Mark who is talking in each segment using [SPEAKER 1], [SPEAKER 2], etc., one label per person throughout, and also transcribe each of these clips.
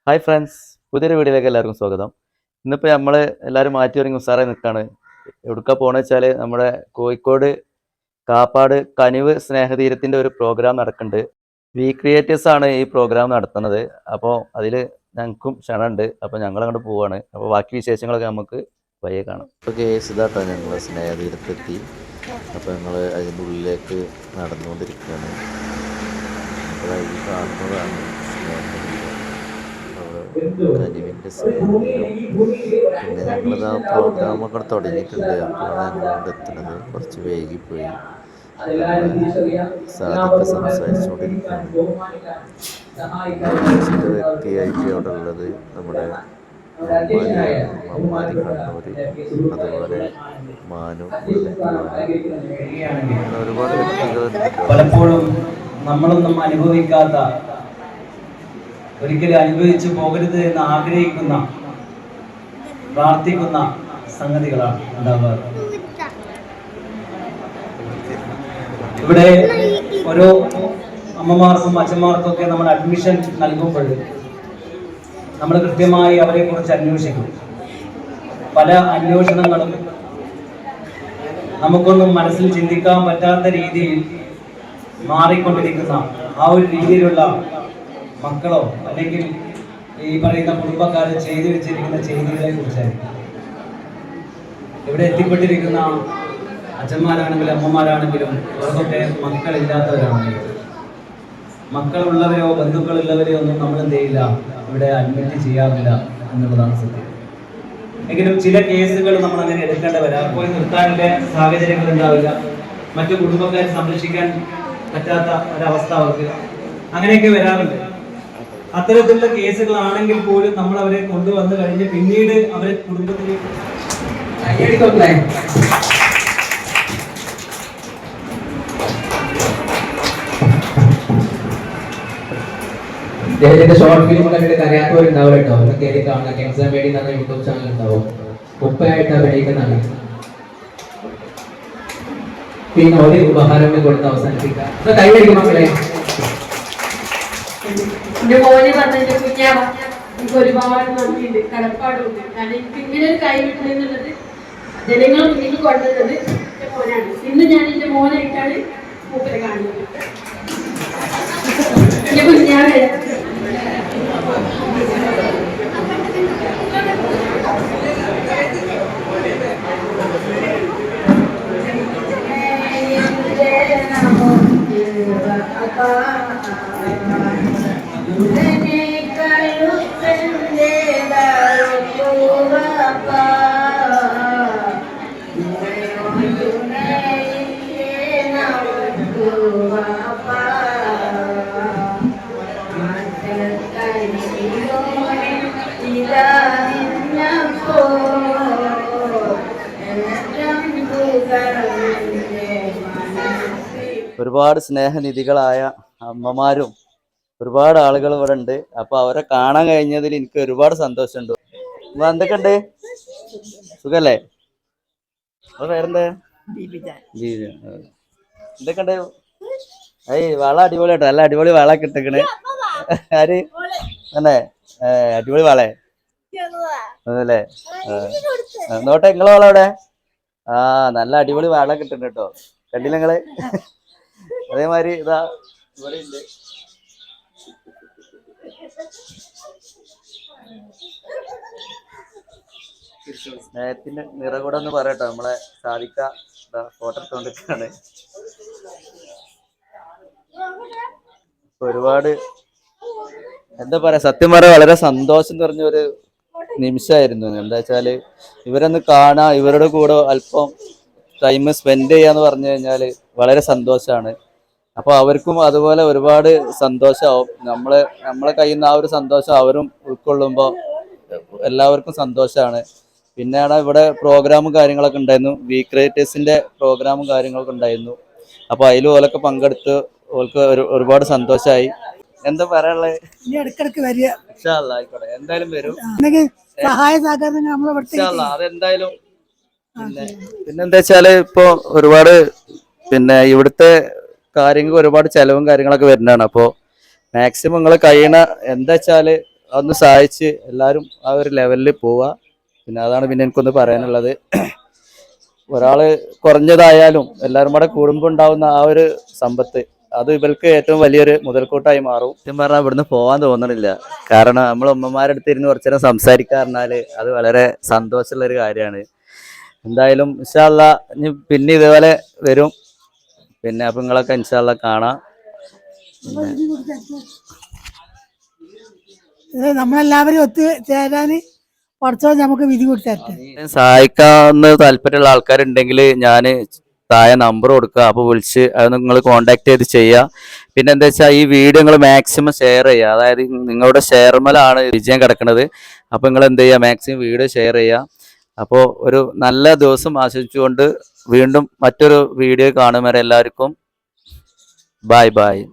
[SPEAKER 1] Hi friends, പുതിയൊരു വീഡിയോയിലേക്ക് എല്ലാവർക്കും സ്വാഗതം. ഇന്നിപ്പോൾ നമ്മൾ എല്ലാവരും മാറ്റി ഒരുങ്ങി ഉസാറായി നിൽക്കുകയാണ്. എവിടുക്ക പോകണമെന്ന് വെച്ചാൽ നമ്മുടെ കോഴിക്കോട് കാപ്പാട് കനിവ് സ്നേഹതീരത്തിൻ്റെ ഒരു പ്രോഗ്രാം നടക്കുന്നുണ്ട്. വി ക്രിയേറ്റേഴ്സ് ആണ് ഈ പ്രോഗ്രാം നടത്തുന്നത്. അപ്പോൾ അതിൽ ഞങ്ങൾക്കും ക്ഷണമുണ്ട്. അപ്പോൾ ഞങ്ങളങ്ങോട്ട് പോവുകയാണ്. അപ്പോൾ ബാക്കി വിശേഷങ്ങളൊക്കെ നമുക്ക് വയ്യെ കാണാം.
[SPEAKER 2] ഇപ്പോൾ കേസ് ഇതാട്ടോ ഞങ്ങൾ സ്നേഹതീരത്തെത്തി. അപ്പോൾ ഞങ്ങൾ അതിൻ്റെ ഉള്ളിലേക്ക് നടന്നുകൊണ്ടിരിക്കുകയാണ്. അപ്പോൾ ഈ കാണുന്നതാണ് സ്നേഹതീരം, കനിവിൻ്റെ സ്നേഹതീരം. പിന്നെ ഞങ്ങളിത് ആ പ്രോഗ്രാമൊക്കെ തുടങ്ങിയിട്ടുണ്ട്. അപ്പോഴാണ് ഞങ്ങളോട് എത്തുന്നത്. കുറച്ച് വൈകിപ്പോയി. സാധിക്ക സംസാരിച്ചുകൊണ്ടിരിക്കുകയാണ്. വ്യക്തിയായിട്ട് അവിടെ ഉള്ളത് നമ്മുടെ മമ്മാരി കണ്ണൂര്, അതുപോലെ മാനു, ഒരുപാട് വ്യക്തികളുണ്ട്.
[SPEAKER 3] പലപ്പോഴും നമ്മളൊന്നും അനുഭവിക്കാത്ത, ഒരിക്കലും അനുഭവിച്ചു പോകരുത് എന്ന് ആഗ്രഹിക്കുന്ന, പ്രാർത്ഥിക്കുന്ന സംഗതികളാണ് ഉണ്ടാവാറ്. ഇവിടെ ഓരോ അമ്മമാർക്കും അച്ഛന്മാർക്കും ഒക്കെ നമ്മൾ അഡ്മിഷൻ നൽകുമ്പോൾ നമ്മൾ കൃത്യമായി അവരെ കുറിച്ച് അന്വേഷിക്കും. പല അന്വേഷണങ്ങളും നമുക്കൊന്നും മനസ്സിൽ ചിന്തിക്കാൻ പറ്റാത്ത രീതിയിൽ മാറിക്കൊണ്ടിരിക്കുന്ന ആ ഒരു രീതിയിലുള്ള മക്കളോ അല്ലെങ്കിൽ ഈ പറയുന്ന കുടുംബക്കാരെ ചെയ്തു വെച്ചിരിക്കുന്ന ചെയ്തികളെ കുറിച്ചായിരിക്കും. ഇവിടെ എത്തിപ്പെട്ടിരിക്കുന്ന അച്ഛന്മാരാണെങ്കിലും അമ്മമാരാണെങ്കിലും അവർക്കൊക്കെ മക്കളില്ലാത്തവരാണെങ്കിലും, മക്കളുള്ളവരോ ബന്ധുക്കളുള്ളവരെയോ ഒന്നും നമ്മൾ എന്ത് ചെയ്യില്ല, ഇവിടെ അഡ്മിറ്റ് ചെയ്യാറില്ല എന്നുള്ളതാണ് സത്യം. എങ്കിലും ചില കേസുകൾ നമ്മൾ അങ്ങനെ എടുക്കേണ്ടി വരാം. പോയി നിർത്താനുള്ള സാഹചര്യങ്ങൾ ഉണ്ടാവില്ല, മറ്റു കുടുംബക്കാരെ സംരക്ഷിക്കാൻ പറ്റാത്ത ഒരവസ്ഥ അവർക്ക് അങ്ങനെയൊക്കെ വരാറുണ്ട്. അത്തരത്തിലുള്ള കേസുകളാണെങ്കിൽ പോലും നമ്മൾ അവരെ കൊണ്ടുവന്നു കഴിഞ്ഞ് പിന്നീട് അവരെ കുടുംബത്തിലേക്ക്
[SPEAKER 4] ഇദ്ദേഹത്തിന്റെ ഷോർട്ട് ഫിലിം കണ്ടിട്ട് കരയാത്തവരുണ്ടാവും കേട്ടോ. ഒന്ന് കയറി കാണുക. കെൻസർ മേഡി എന്ന യൂട്യൂബ് ചാനൽ ഉണ്ടാവും. ഉപ്പയായിട്ട് അഭിനയിക്കുന്നതാണ്. പിന്നെ ഒരു ഉപഹാരം കൊടുത്ത് അവസാനിപ്പിക്കാം. കൈവരിക്കും മക്കളെ.
[SPEAKER 5] എന്റെ മോനെ പറഞ്ഞ കുഞ്ഞാവ എനിക്ക് ഒരുപാട് നന്ദിയുണ്ട്, കടപ്പാടുണ്ട്. കാരണം എനിക്ക് ഇങ്ങനെ ഒരു കൈ കിട്ടുന്നത് ജനങ്ങൾ മുന്നിൽ കൊണ്ടുവന്നത് എന്റെ മോനാണ്. ഇന്ന് ഞാൻ എന്റെ മോനായിട്ടാണ് മൂപ്പരെ കാണുന്നത്. എന്റെ കുഞ്ഞാവേ
[SPEAKER 1] ഒരുപാട് സ്നേഹനിധികളായ അമ്മമാരും ഒരുപാട് ആളുകൾ ഇവിടെ ഉണ്ട്. അപ്പൊ അവരെ കാണാൻ കഴിഞ്ഞതിൽ എനിക്ക് ഒരുപാട് സന്തോഷമുണ്ട്. എന്തൊക്കെയുണ്ട്, സുഖല്ലേ? വേറെന്താ? എന്തൊക്കെയുണ്ട്? വള അടിപൊളിയാട്ടോ, നല്ല അടിപൊളി വള കിട്ടക്കണ്. ആര് തന്നെ അടിപൊളി വളേ അതല്ലേ? നോട്ടെ നിങ്ങളെ വള അവിടെ. നല്ല അടിപൊളി വള കിട്ടുന്നുണ്ട് കേട്ടോ. കണ്ടില്ല നിങ്ങള്? അതേമാതിരി ഇതാ ഇവിടെ ഉണ്ട്. സ്നേഹത്തിന്റെ നിറകൂടം എന്ന് പറയട്ടോ. നമ്മളെ സാധിക്ക ഫോട്ടോ എടുത്തോണ്ടിരിക്കാണ്. ഒരുപാട് എന്താ പറയാ, സത്യം പറയാ വളരെ സന്തോഷം നിറഞ്ഞൊരു നിമിഷമായിരുന്നു. എന്താ വെച്ചാല് ഇവരൊന്ന് കാണാ, ഇവരുടെ കൂടെ അല്പം ടൈം സ്പെൻഡ് ചെയ്യാന്ന് പറഞ്ഞു കഴിഞ്ഞാല് വളരെ സന്തോഷമാണ്. അപ്പൊ അവർക്കും അതുപോലെ ഒരുപാട് സന്തോഷമാവും. നമ്മളെ കയ്യിൽ നിന്ന് ആ ഒരു സന്തോഷം അവരും ഉൾക്കൊള്ളുമ്പോ എല്ലാവർക്കും സന്തോഷമാണ്. പിന്നെയാണ് ഇവിടെ പ്രോഗ്രാമും കാര്യങ്ങളൊക്കെ ഉണ്ടായിരുന്നു. വി ക്രിയേറ്റേഴ്സിന്റെ പ്രോഗ്രാമും കാര്യങ്ങളൊക്കെ ഉണ്ടായിരുന്നു. അപ്പൊ അതിൽ ഓലൊക്കെ പങ്കെടുത്ത് ഓൾക്ക് ഒരുപാട് സന്തോഷമായി. എന്താ പറയാനുള്ളത്? ആയിക്കോട്ടെ, എന്തായാലും വരും. അതെന്തായാലും പിന്നെന്താ വെച്ചാല് ഇപ്പൊ ഒരുപാട് ഇവിടുത്തെ കാര്യങ്ങൾക്ക് ഒരുപാട് ചെലവും കാര്യങ്ങളൊക്കെ വരുന്നതാണ്. അപ്പോൾ മാക്സിമം നിങ്ങൾ കഴിയണ എന്താ വെച്ചാല് ഒന്ന് സഹായിച്ച് എല്ലാവരും ആ ഒരു ലെവലിൽ പോവുക. പിന്നെ അതാണ് പിന്നെ എനിക്കൊന്ന് പറയാനുള്ളത്. ഒരാള് കുറഞ്ഞതായാലും എല്ലാവരും കൂടെ കൂടുമ്പോൾ ഉണ്ടാവുന്ന ആ ഒരു സമ്പത്ത് അത് ഇവർക്ക് ഏറ്റവും വലിയൊരു മുതൽക്കൂട്ടായി മാറും. സത്യം പറഞ്ഞാൽ ഇവിടുന്ന് പോകാൻ തോന്നണില്ല. കാരണം നമ്മൾ ഉമ്മമാരുടെ അടുത്ത് ഇരുന്ന് കുറച്ചു നേരം സംസാരിക്കാറിഞ്ഞാല് അത് വളരെ സന്തോഷമുള്ള ഒരു കാര്യമാണ്. എന്തായാലും ഇൻഷാ അള്ളാ ഇനി പിന്നെ ഇതുപോലെ വരും. പിന്നെ അപ്പൊ നിങ്ങളൊക്കെ ഇൻഷാ അള്ളാ കാണാം.
[SPEAKER 6] നമ്മളെല്ലാവരും ഒത്തുചേരാന് കുറച്ചോ നമുക്ക് വിധി കൊടുത്തരട്ടെ.
[SPEAKER 1] സഹായിക്കാവുന്ന താല്പര്യമുള്ള ആൾക്കാരുണ്ടെങ്കിൽ ഞാൻ താഴെ നമ്പർ കൊടുക്കുക, അപ്പോൾ വിളിച്ച് അത് നിങ്ങൾ കോണ്ടാക്ട് ചെയ്ത് ചെയ്യുക. പിന്നെ എന്താ വെച്ചാൽ ഈ വീഡിയോ നിങ്ങൾ മാക്സിമം ഷെയർ ചെയ്യുക. അതായത് നിങ്ങളുടെ ഷെയർമലാണ് വിജയം കിടക്കുന്നത്. അപ്പോൾ നിങ്ങൾ എന്ത് ചെയ്യുക, മാക്സിമം വീഡിയോ ഷെയർ ചെയ്യുക. അപ്പോൾ ഒരു നല്ല ദിവസം ആശംസിച്ചുകൊണ്ട് വീണ്ടും മറ്റൊരു വീഡിയോ കാണും വരെ എല്ലാവർക്കും ബായ് ബായ്.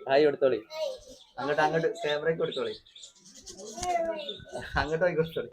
[SPEAKER 1] ഹായ് കൊടുത്തോളി, അങ്ങോട്ട് ക്യാമറയ്ക്ക് കൊടുത്തോളി, അങ്ങോട്ട് കൊടുത്തോളി.